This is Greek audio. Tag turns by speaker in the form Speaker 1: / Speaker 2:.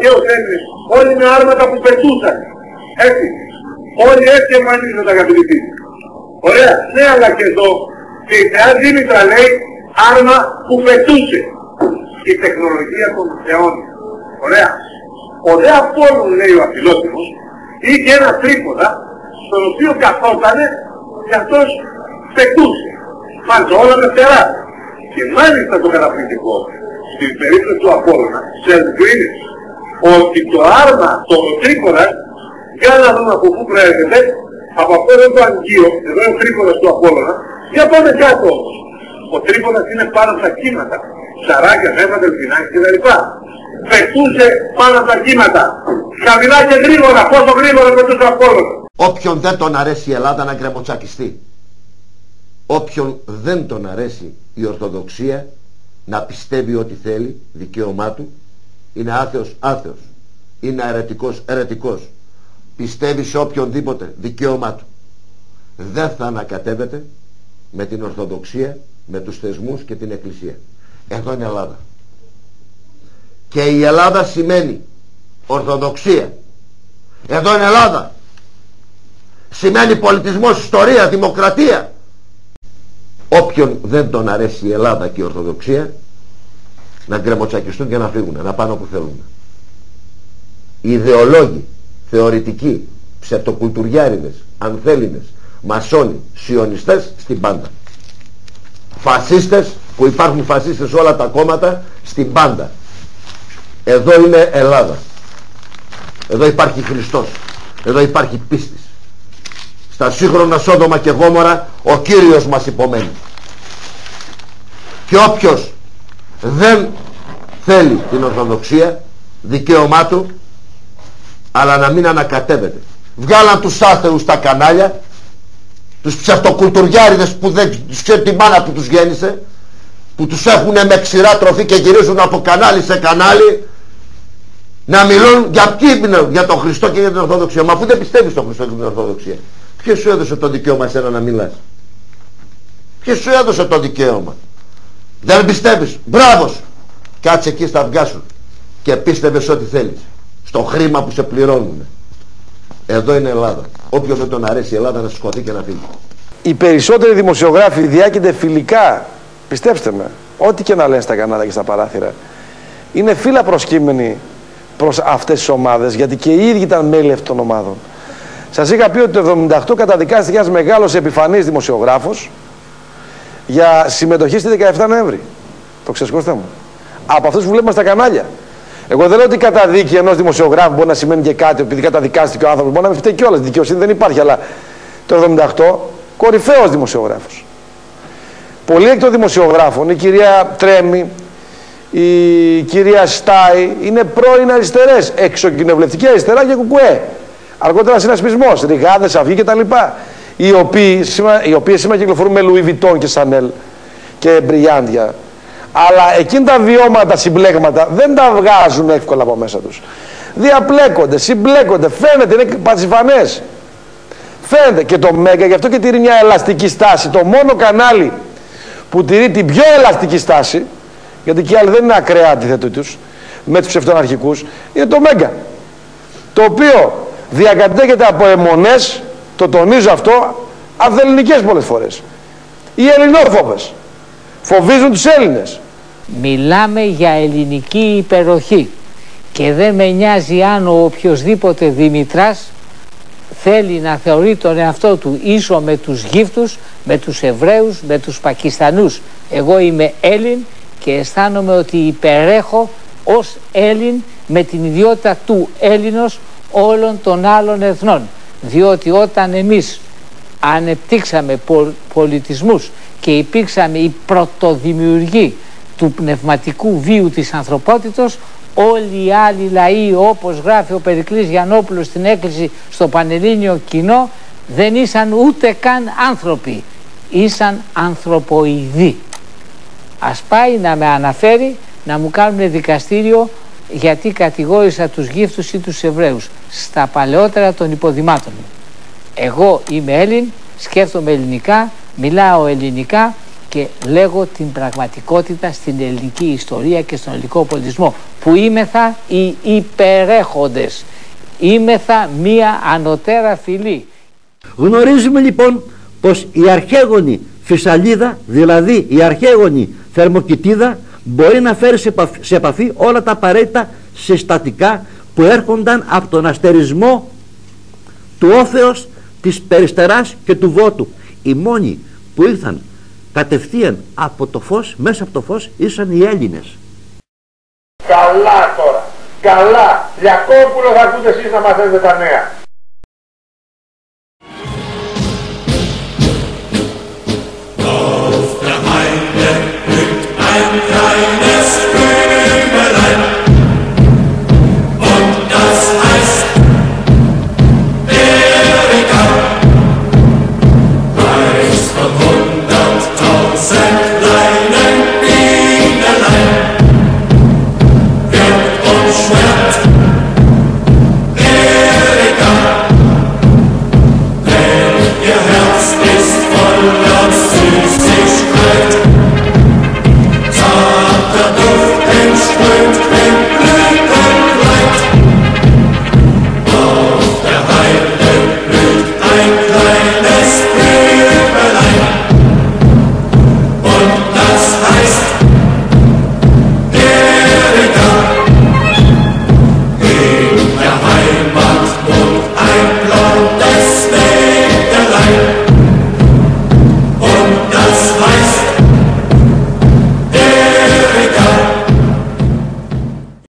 Speaker 1: και ως Έλληνες, όλοι με άρματα που πετούσαν. Έτσι. Όλοι έτσι εμφανίζονται τα αγαπητοί. Ωραία. Ναι, αλλά και εδώ, και η Θεά Δήμητρα λέει άρμα που πετούσε. Η τεχνολογία των θεών. Ωραία. Ο δε Απόλλων, λέει ο Αφιλότιμος, είχε ένα τρίποδα, στον οποίο καθότανε και αυτός πετούσε. Μάλιστα όλα με φτερά. Και μάλιστα το καταπληκτικό, στην περίπτωση του Απόλλωνα, σε ενδεικνύεις ότι το άρμα, το τρίποδα, για να δούμε από πού προέρχεται, από αυτό εδώ το αγγείο, εδώ είναι ο τρίποδας του Απόλλωνα, για πάμε κάτω όμως. Ο τρίποδας είναι πάνω στα κύματα, ψαράκια, μέσα, δελφινάκια κτλ. Πετούσε πάνω στα κύματα, χαμηλά και γρήγορα, πόσο γρήγορα πετούσε ο Απόλλωνας.
Speaker 2: Όποιον δεν τον αρέσει η Ελλάδα να γκρεμοτσακιστεί. Όποιον δεν τον αρέσει η Ορθοδοξία να πιστεύει ό,τι θέλει, δικαίωμά του, είναι άθεος, άθεος. Είναι αιρετικός, αιρετικός. Πιστεύει σε οποιονδήποτε, δικαίωμά του. Δεν θα ανακατεύεται με την Ορθοδοξία, με τους θεσμούς και την Εκκλησία. Εδώ είναι Ελλάδα. Και η Ελλάδα σημαίνει Ορθοδοξία. Εδώ είναι Ελλάδα. Σημαίνει πολιτισμός, ιστορία, δημοκρατία. Όποιον δεν τον αρέσει η Ελλάδα και η Ορθοδοξία, να γκρεμοτσακιστούν και να φύγουν, να πάνε όπου θέλουν. Οι ιδεολόγοι, θεωρητικοί, ψευτοκουλτουριάριδες, ανθέληνες, μασόνοι, σιωνιστές στην πάντα. Φασίστες, που υπάρχουν φασίστες σε όλα τα κόμματα, στην πάντα. Εδώ είναι Ελλάδα. Εδώ υπάρχει Χριστός. Εδώ υπάρχει πίστης. Στα σύγχρονα Σόδομα και Γόμορα ο Κύριος μας υπομένει. Και όποιος δεν θέλει την Ορθοδοξία, δικαίωμά του, αλλά να μην ανακατεύεται. Βγάλαν τους άθεους στα κανάλια, τους ψευτοκουλτουριάριδες που δεν ξέρουν τη μάνα που τους γέννησε, που τους έχουν με ξηρά τροφή και γυρίζουν από κανάλι σε κανάλι να μιλούν για ποιοι είναι, για τον Χριστό και για την Ορθοδοξία. Μα αφού δεν πιστεύεις στον Χριστό και την Ορθοδοξία, ποιος σου έδωσε το δικαίωμα εσένα να μιλάς? Ποιος σου έδωσε το δικαίωμα? Δεν πιστεύεις? Μπράβο σου! Κάτσε εκεί στα αυγά σου και πίστευες ό,τι θέλεις, στο χρήμα που σε πληρώνουν. Εδώ είναι Ελλάδα. Όποιος δεν τον αρέσει η Ελλάδα να σηκωθεί και να φύγει.
Speaker 3: Οι περισσότεροι δημοσιογράφοι διάκυνται φιλικά, πιστέψτε με, ό,τι και να λένε στα κανάλια και στα παράθυρα, είναι φύλλα προσκύμενοι προς αυτές τις ομάδες, γιατί και οι ίδιοι ήταν μέλη αυτών των ομάδων. Σας είχα πει ότι το 1978 καταδικάστηκε ένας μεγάλος επιφανής δημοσιογράφος για συμμετοχή στη 17 Νοέμβρη. Το ξεσκώστε μου. Από αυτούς που βλέπουμε στα κανάλια. Εγώ δεν λέω ότι η καταδίκη ενός δημοσιογράφου μπορεί να σημαίνει και κάτι, επειδή καταδικάστηκε ο άνθρωπος. Μπορεί να μην φταίει κιόλας. Δικαιοσύνη δεν υπάρχει, αλλά το 1978 κορυφαίος δημοσιογράφος. Πολλοί εκ των δημοσιογράφων, η κυρία Τρέμι, η κυρία Στάι, είναι πρώην αριστερές, εξοκοινοβουλευτική αριστερά και κουκουέ. Αργότερα συνασπισμός, Ριγάδες, Αυγή κτλ. Οι οποίες σήμερα κυκλοφορούν με Louis Vuitton και Chanel και μπριλιάντια. Αλλά εκείνα τα βιώματα, συμπλέγματα δεν τα βγάζουν εύκολα από μέσα τους. Διαπλέκονται, συμπλέκονται, φαίνεται, είναι πασιφανές. Φαίνεται και το Μέγκα, γι' αυτό και τηρεί μια ελαστική στάση. Το μόνο κανάλι που τηρεί την πιο ελαστική στάση, γιατί και οι άλλοι δεν είναι ακραία αντίθετοι τους με τους ψευτοναρχικούς, είναι το Μέγκα. Το οποίο διακατέχεται από αιμονές, το τονίζω αυτό, ανθελληνικές πολλές φορές. Οι ελληνόφοβες φοβίζουν τους Έλληνες.
Speaker 4: Μιλάμε για ελληνική υπεροχή και δεν με νοιάζει αν ο οποιοσδήποτε Δημητράς θέλει να θεωρεί τον εαυτό του ίσο με τους γύφτους, με τους Εβραίους, με τους Πακιστανούς. Εγώ είμαι Έλλην και αισθάνομαι ότι υπερέχω ως Έλλην με την ιδιότητα του Έλληνος όλων των άλλων εθνών. Διότι όταν εμείς ανεπτύξαμε πολιτισμούς και υπήρξαμε οι πρωτοδημιουργοί του πνευματικού βίου της ανθρωπότητος, όλοι οι άλλοι λαοί, όπως γράφει ο Περικλής Γιαννόπουλος στην έκκληση στο Πανελλήνιο κοινό, δεν ήσαν ούτε καν άνθρωποι, ήσαν ανθρωποειδοί. Ας πάει να με αναφέρει να μου κάνουν δικαστήριο γιατί κατηγόρησα τους γύφτους ή τους Εβραίους στα παλαιότερα των υποδημάτων μου. Εγώ είμαι Έλλην, σκέφτομαι ελληνικά, μιλάω ελληνικά και λέγω την πραγματικότητα στην ελληνική ιστορία και στον ελληνικό πολιτισμό, που είμεθα οι υπερέχοντες, είμεθα μία ανωτέρα φυλή.
Speaker 5: Γνωρίζουμε λοιπόν πως η αρχαίγονη φυσαλίδα, δηλαδή η αρχαίγονη θερμοκοιτίδα, μπορεί να φέρει σε επαφή όλα τα απαραίτητα συστατικά που έρχονταν από τον αστερισμό του όφεως, της Περιστεράς και του Βότου. Οι μόνοι που ήρθαν κατευθείαν από το φως, μέσα από το φως, ήσαν οι Έλληνες.
Speaker 1: Καλά τώρα, καλά. Λιακόπουλο θα ακούτε εσείς να μαθαίνετε τα νέα.